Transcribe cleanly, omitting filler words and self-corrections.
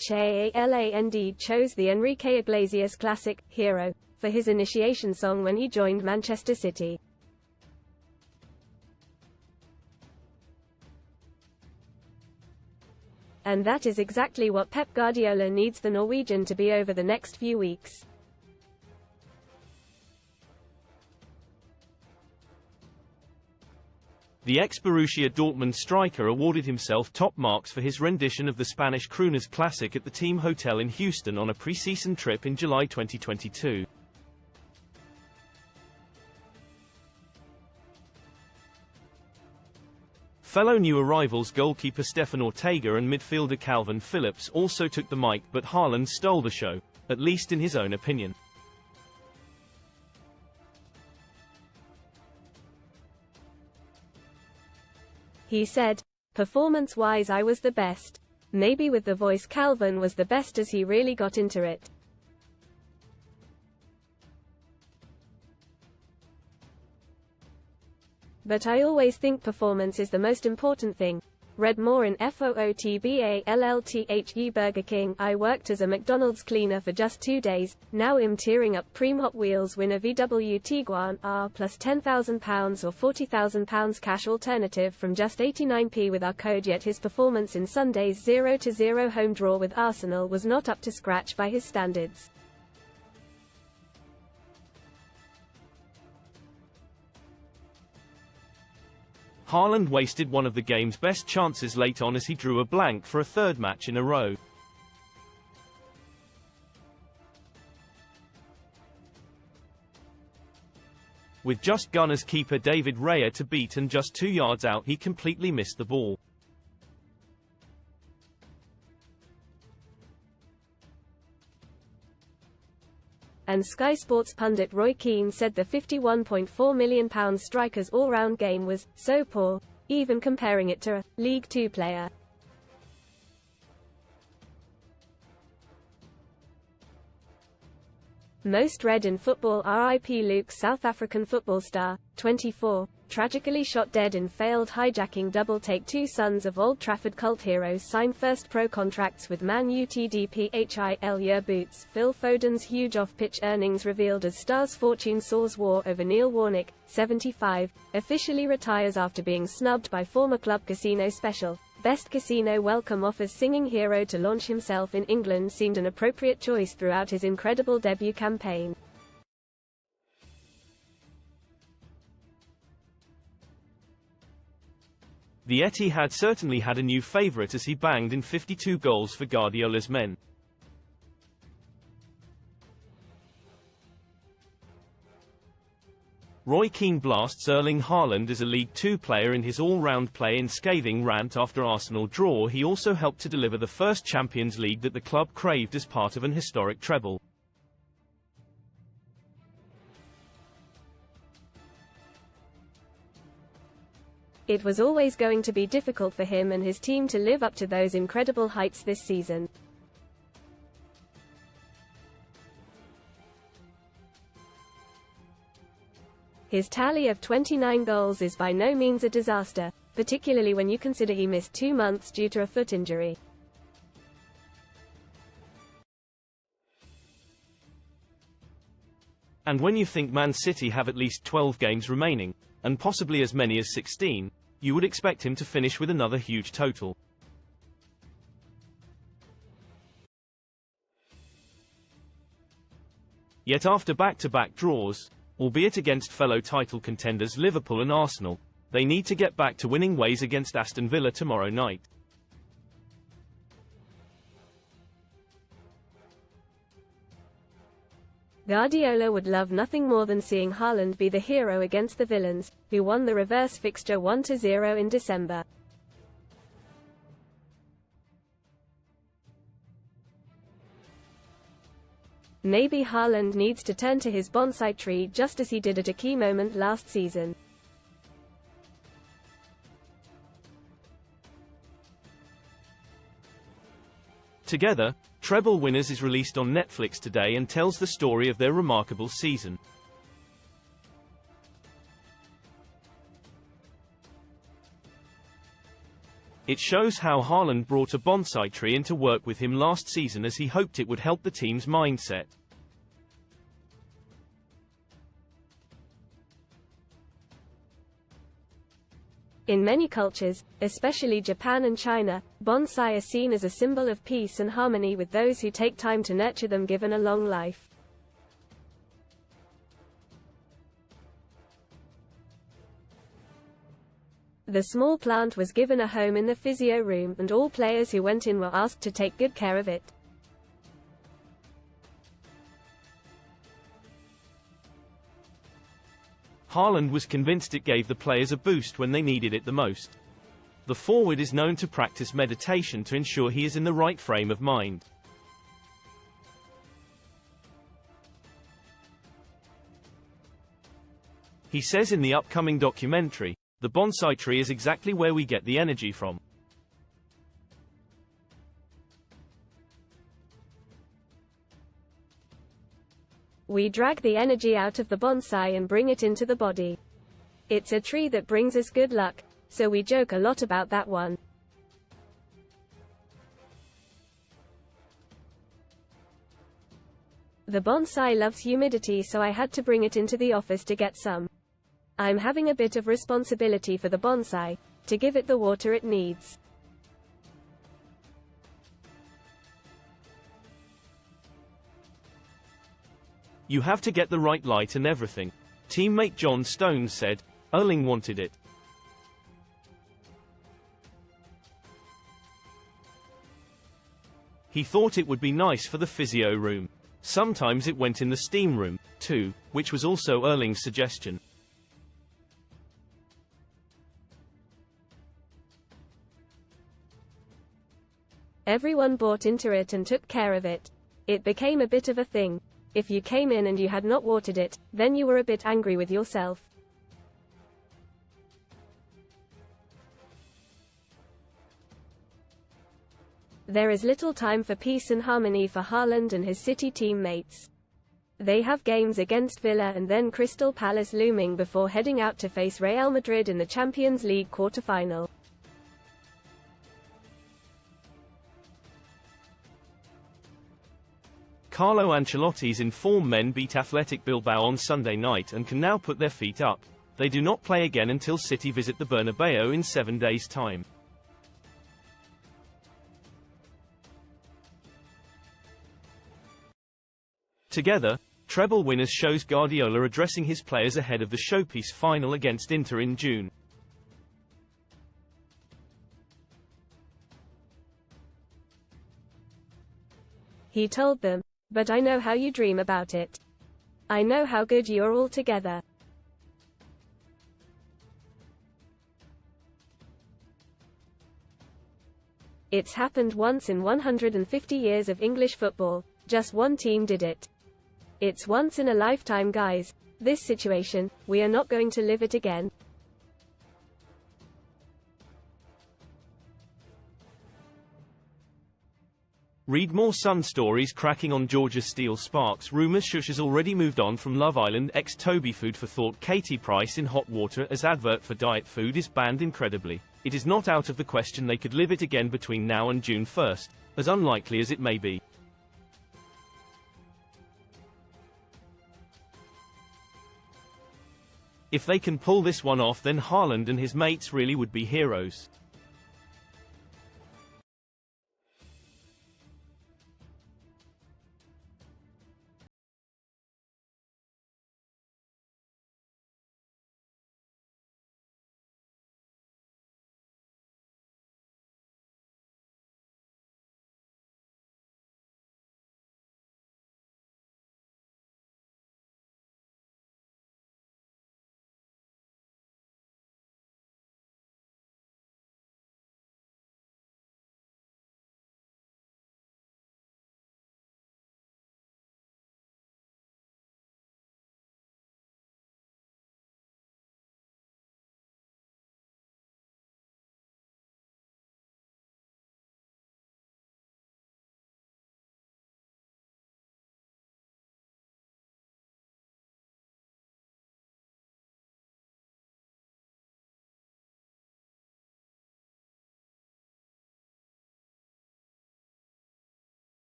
Haaland chose the Enrique Iglesias classic, Hero, for his initiation song when he joined Manchester City. And that is exactly what Pep Guardiola needs the Norwegian to be over the next few weeks. The ex-Borussia Dortmund striker awarded himself top marks for his rendition of the Spanish crooners classic at the team hotel in Houston on a pre-season trip in July 2022. Fellow new arrivals goalkeeper Stefan Ortega and midfielder Calvin Phillips also took the mic, but Haaland stole the show, at least in his own opinion. He said, "Performance-wise I was the best. Maybe with the voice Calvin was the best as he really got into it. But I always think performance is the most important thing." Read more in FOOTBALLTHE. Burger King. I worked as a McDonald's cleaner for just 2 days. Now I'm tearing up. Preem Hot Wheels win a VW Tiguan R plus £10,000 or £40,000 cash alternative from just 89p with our code. Yet his performance in Sunday's 0-0 home draw with Arsenal was not up to scratch by his standards. Haaland wasted one of the game's best chances late on as he drew a blank for a third match in a row. With just Gunners keeper David Raya to beat and just 2 yards out, he completely missed the ball. And Sky Sports pundit Roy Keane said the £51.4 million striker's all-round game was so poor, even comparing it to a League Two player. Most read in football. RIP Luke. South African football star, 24, tragically shot dead in failed hijacking double-take. Two sons of Old Trafford cult heroes sign first pro contracts with Man U. TDPHIL year boots. Phil Foden's huge off-pitch earnings revealed as Star's fortune soars. War over Neil Warnock, 75, officially retires after being snubbed by former club. Casino special. Best Casino welcome offers. Singing hero to launch himself in England seemed an appropriate choice throughout his incredible debut campaign. The Etihad certainly had a new favourite as he banged in 52 goals for Guardiola's men. Roy Keane blasts Erling Haaland as a League Two player in his all-round play. In scathing rant after Arsenal draw, he also helped to deliver the first Champions League that the club craved as part of an historic treble. It was always going to be difficult for him and his team to live up to those incredible heights this season. His tally of 29 goals is by no means a disaster, particularly when you consider he missed 2 months due to a foot injury. And when you think Man City have at least 12 games remaining, and possibly as many as 16, you would expect him to finish with another huge total. Yet after back-to-back draws, albeit against fellow title contenders Liverpool and Arsenal, they need to get back to winning ways against Aston Villa tomorrow night. Guardiola would love nothing more than seeing Haaland be the hero against the villains, who won the reverse fixture 1-0 in December. Maybe Haaland needs to turn to his bonsai tree just as he did at a key moment last season. Together, Treble Winners is released on Netflix today and tells the story of their remarkable season. It shows how Haaland brought a bonsai tree in to work with him last season as he hoped it would help the team's mindset. In many cultures, especially Japan and China, bonsai are seen as a symbol of peace and harmony with those who take time to nurture them given a long life. The small plant was given a home in the physio room, and all players who went in were asked to take good care of it. Haaland was convinced it gave the players a boost when they needed it the most. The forward is known to practice meditation to ensure he is in the right frame of mind. He says in the upcoming documentary, "The bonsai tree is exactly where we get the energy from." We drag the energy out of the bonsai and bring it into the body. It's a tree that brings us good luck, so we joke a lot about that one. The bonsai loves humidity, so I had to bring it into the office to get some. I'm having a bit of responsibility for the bonsai, to give it the water it needs. You have to get the right light and everything. Teammate John Stones said, "Erling wanted it. He thought it would be nice for the physio room. Sometimes it went in the steam room, too, which was also Erling's suggestion." Everyone bought into it and took care of it. It became a bit of a thing. If you came in and you had not watered it, then you were a bit angry with yourself. There is little time for peace and harmony for Haaland and his City teammates. They have games against Villa and then Crystal Palace looming before heading out to face Real Madrid in the Champions League quarter-final. Carlo Ancelotti's informed men beat Athletic Bilbao on Sunday night and can now put their feet up. They do not play again until City visit the Bernabeu in 7 days' time. Together, treble winners shows Guardiola addressing his players ahead of the showpiece final against Inter in June. He told them, "But I know how you dream about it. I know how good you are all together. It's happened once in 150 years of English football. Just one team did it. It's once in a lifetime, guys. This situation, we are not going to live it again." Read more Sun stories cracking on Georgia Steel Sparks. Rumors Shush has already moved on from Love Island ex Toby Food for thought Katie Price in hot water as advert for diet food is banned. Incredibly, it is not out of the question they could live it again between now and June 1st, as unlikely as it may be. If they can pull this one off, then Haaland and his mates really would be heroes.